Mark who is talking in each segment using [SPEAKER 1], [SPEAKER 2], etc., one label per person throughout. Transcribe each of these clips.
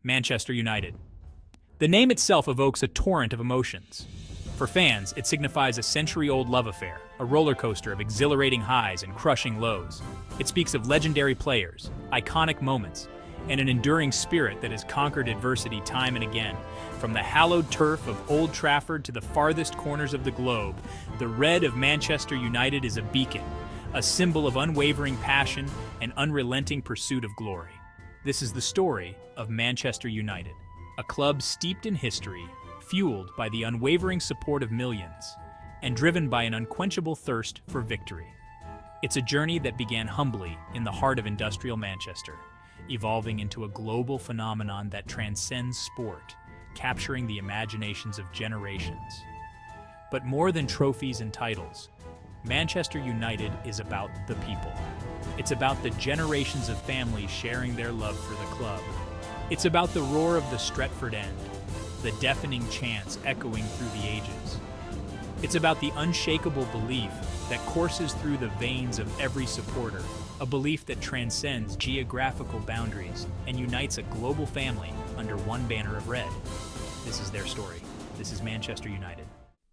[SPEAKER 1] Manchester United. The name itself evokes a torrent of emotions. For fans, it signifies a century-old love affair, a roller coaster of exhilarating highs and crushing lows. It speaks of legendary players, iconic moments, and an enduring spirit that has conquered adversity time and again. From the hallowed turf of Old Trafford to the farthest corners of the globe, the red of Manchester United is a beacon, a symbol of unwavering passion and unrelenting pursuit of glory. This is the story of Manchester United, a club steeped in history, fueled by the unwavering support of millions, and driven by an unquenchable thirst for victory. It's a journey that began humbly in the heart of industrial Manchester, evolving into a global phenomenon that transcends sport, capturing the imaginations of generations. But more than trophies and titles, Manchester United is about the people. It's about the generations of families sharing their love for the club. It's about the roar of the Stretford End, the deafening chants echoing through the ages. It's about the unshakable belief that courses through the veins of every supporter, a belief that transcends geographical boundaries and unites a global family under one banner of red. This is their story. This is Manchester United.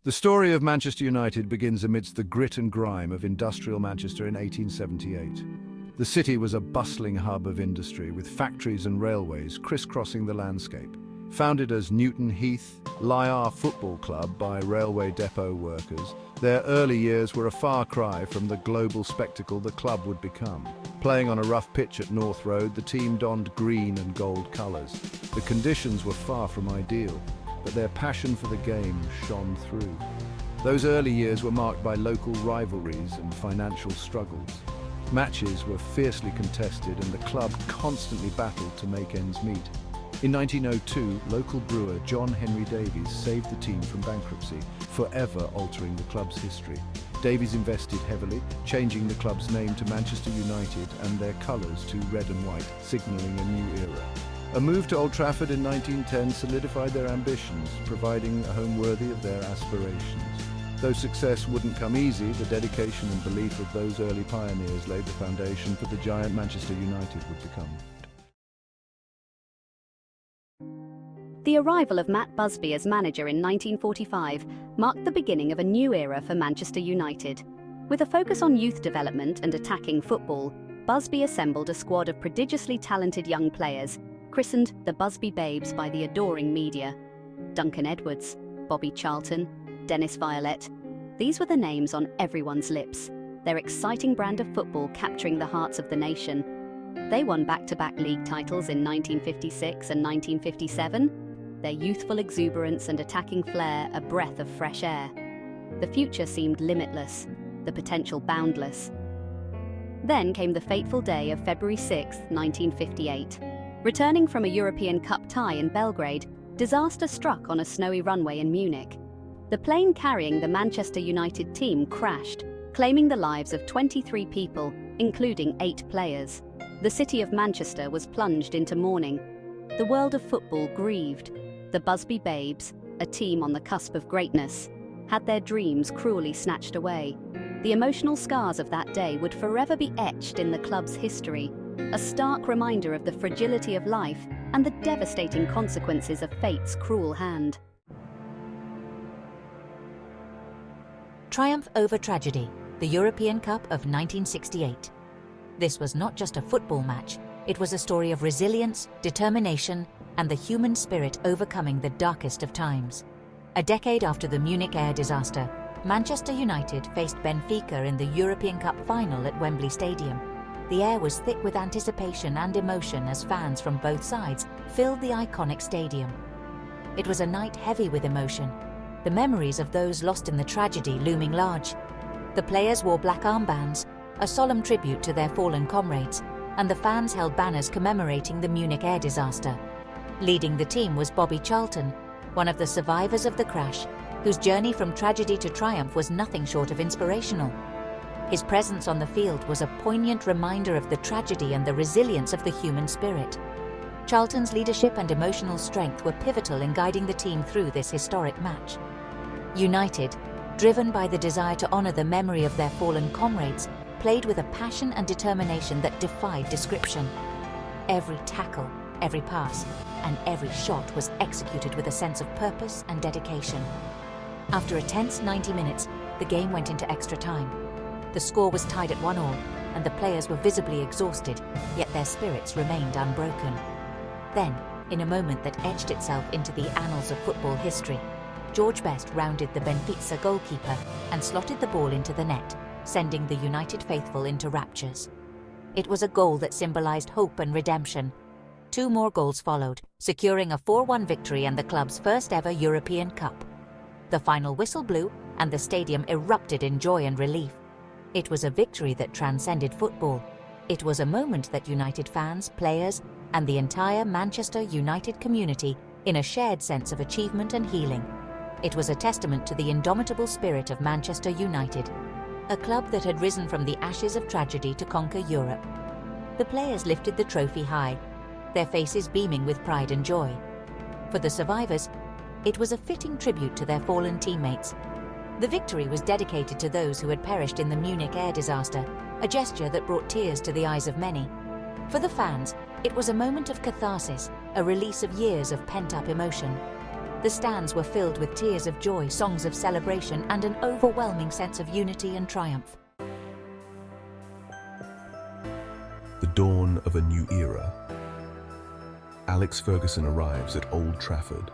[SPEAKER 2] The story of Manchester United begins amidst the grit and grime of industrial Manchester in 1878. The city was a bustling hub of industry, with factories and railways crisscrossing the landscape. Founded as Newton Heath, Lyre Football Club by railway depot workers, their early years were a far cry from the global spectacle the club would become. Playing on a rough pitch at North Road, the team donned green and gold colours. The conditions were far from ideal, but their passion for the game shone through. Those early years were marked by local rivalries and financial struggles. Matches were fiercely contested and the club constantly battled to make ends meet. In 1902, local brewer John Henry Davies saved the team from bankruptcy, forever altering the club's history. Davies invested heavily, changing the club's name to Manchester United and their colours to red and white, signalling a new era. A move to Old Trafford in 1910 solidified their ambitions, providing a home worthy of their aspirations. Though success wouldn't come easy, the dedication and belief of those early pioneers laid the foundation for the giant Manchester United would become.
[SPEAKER 3] The arrival of Matt Busby as manager in 1945 marked the beginning of a new era for Manchester United. With a focus on youth development and attacking football, Busby assembled a squad of prodigiously talented young players, christened the Busby Babes by the adoring media. Duncan Edwards, Bobby Charlton, Dennis Violette. These were the names on everyone's lips, their exciting brand of football capturing the hearts of the nation. They won back-to-back league titles in 1956 and 1957, their youthful exuberance and attacking flair a breath of fresh air. The future seemed limitless, the potential boundless. Then came the fateful day of February 6, 1958. Returning from a European Cup tie in Belgrade, disaster struck on a snowy runway in Munich. The plane carrying the Manchester United team crashed, claiming the lives of 23 people, including 8 players. The city of Manchester was plunged into mourning. The world of football grieved. The Busby Babes, a team on the cusp of greatness, had their dreams cruelly snatched away. The emotional scars of that day would forever be etched in the club's history, a stark reminder of the fragility of life and the devastating consequences of fate's cruel hand.
[SPEAKER 4] Triumph over tragedy, the European Cup of 1968. This was not just a football match, it was a story of resilience, determination, and the human spirit overcoming the darkest of times. A decade after the Munich Air Disaster, Manchester United faced Benfica in the European Cup final at Wembley Stadium. The air was thick with anticipation and emotion as fans from both sides filled the iconic stadium. It was a night heavy with emotion, the memories of those lost in the tragedy looming large. The players wore black armbands, a solemn tribute to their fallen comrades, and the fans held banners commemorating the Munich Air Disaster. Leading the team was Bobby Charlton, one of the survivors of the crash, whose journey from tragedy to triumph was nothing short of inspirational. His presence on the field was a poignant reminder of the tragedy and the resilience of the human spirit. Charlton's leadership and emotional strength were pivotal in guiding the team through this historic match. United, driven by the desire to honor the memory of their fallen comrades, played with a passion and determination that defied description. Every tackle, every pass, and every shot was executed with a sense of purpose and dedication. After a tense 90 minutes, the game went into extra time. The score was tied at 1-1, and the players were visibly exhausted, yet their spirits remained unbroken. Then, in a moment that etched itself into the annals of football history, George Best rounded the Benfica goalkeeper and slotted the ball into the net, sending the United faithful into raptures. It was a goal that symbolized hope and redemption. 2 more goals followed, securing a 4-1 victory and the club's first ever European Cup. The final whistle blew, and the stadium erupted in joy and relief. It was a victory that transcended football. It was a moment that united fans, players, and the entire Manchester United community in a shared sense of achievement and healing. It was a testament to the indomitable spirit of Manchester United, a club that had risen from the ashes of tragedy to conquer Europe. The players lifted the trophy high, their faces beaming with pride and joy. For the survivors, it was a fitting tribute to their fallen teammates. The victory was dedicated to those who had perished in the Munich Air Disaster, a gesture that brought tears to the eyes of many. For the fans, it was a moment of catharsis, a release of years of pent-up emotion. The stands were filled with tears of joy, songs of celebration, and an overwhelming sense of unity and triumph.
[SPEAKER 5] The dawn of a new era. Alex Ferguson arrives at Old Trafford.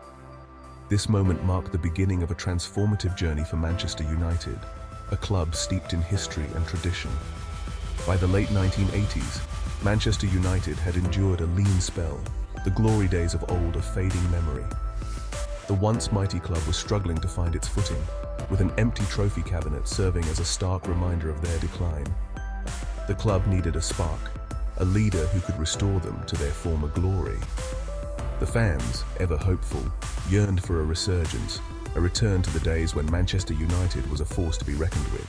[SPEAKER 5] This moment marked the beginning of a transformative journey for Manchester United, a club steeped in history and tradition. By the late 1980s, Manchester United had endured a lean spell, the glory days of old a fading memory. The once mighty club was struggling to find its footing, with an empty trophy cabinet serving as a stark reminder of their decline. The club needed a spark, a leader who could restore them to their former glory. The fans, ever hopeful, yearned for a resurgence, a return to the days when Manchester United was a force to be reckoned with.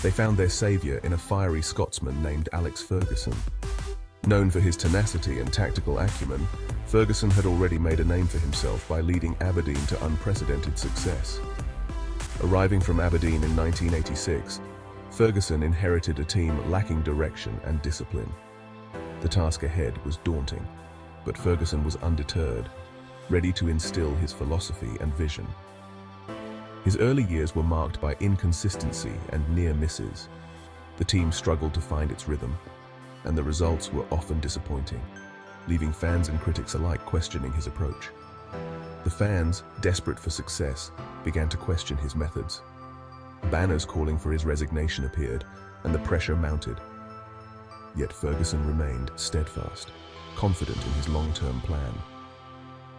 [SPEAKER 5] They found their saviour in a fiery Scotsman named Alex Ferguson. Known for his tenacity and tactical acumen, Ferguson had already made a name for himself by leading Aberdeen to unprecedented success. Arriving from Aberdeen in 1986, Ferguson inherited a team lacking direction and discipline. The task ahead was daunting, but Ferguson was undeterred, ready to instill his philosophy and vision. His early years were marked by inconsistency and near misses. The team struggled to find its rhythm, and the results were often disappointing, leaving fans and critics alike questioning his approach. The fans, desperate for success, began to question his methods. Banners calling for his resignation appeared, and the pressure mounted. Yet Ferguson remained steadfast, confident in his long-term plan.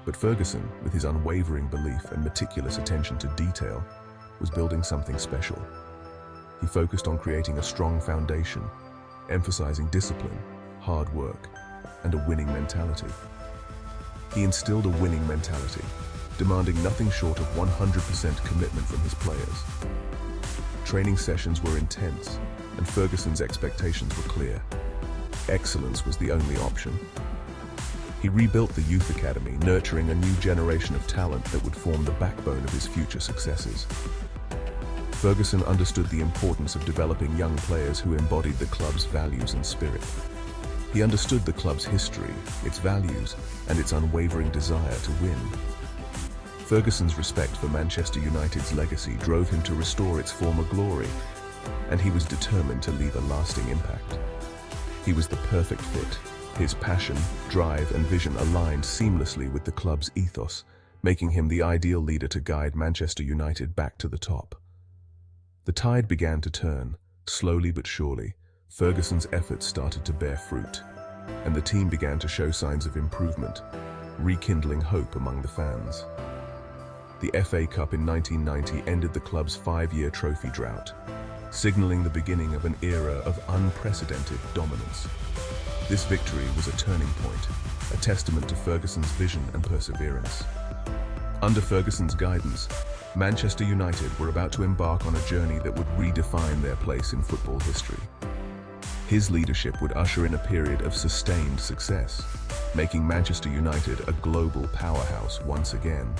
[SPEAKER 5] But Ferguson, with his unwavering belief and meticulous attention to detail, was building something special. He focused on creating a strong foundation, emphasizing discipline, hard work, and a winning mentality. He instilled a winning mentality, demanding nothing short of 100% commitment from his players. Training sessions were intense, and Ferguson's expectations were clear. Excellence was the only option. He rebuilt the youth academy, nurturing a new generation of talent that would form the backbone of his future successes. Ferguson understood the importance of developing young players who embodied the club's values and spirit. He understood the club's history, its values, and its unwavering desire to win. Ferguson's respect for Manchester United's legacy drove him to restore its former glory, and he was determined to leave a lasting impact. He was the perfect fit. His passion, drive, and vision aligned seamlessly with the club's ethos, making him the ideal leader to guide Manchester United back to the top. The tide began to turn. Slowly but surely, Ferguson's efforts started to bear fruit, and the team began to show signs of improvement, rekindling hope among the fans. The FA Cup in 1990 ended the club's 5-year trophy drought, signaling the beginning of an era of unprecedented dominance. This victory was a turning point, a testament to Ferguson's vision and perseverance. Under Ferguson's guidance, Manchester United were about to embark on a journey that would redefine their place in football history. His leadership would usher in a period of sustained success, making Manchester United a global powerhouse once again.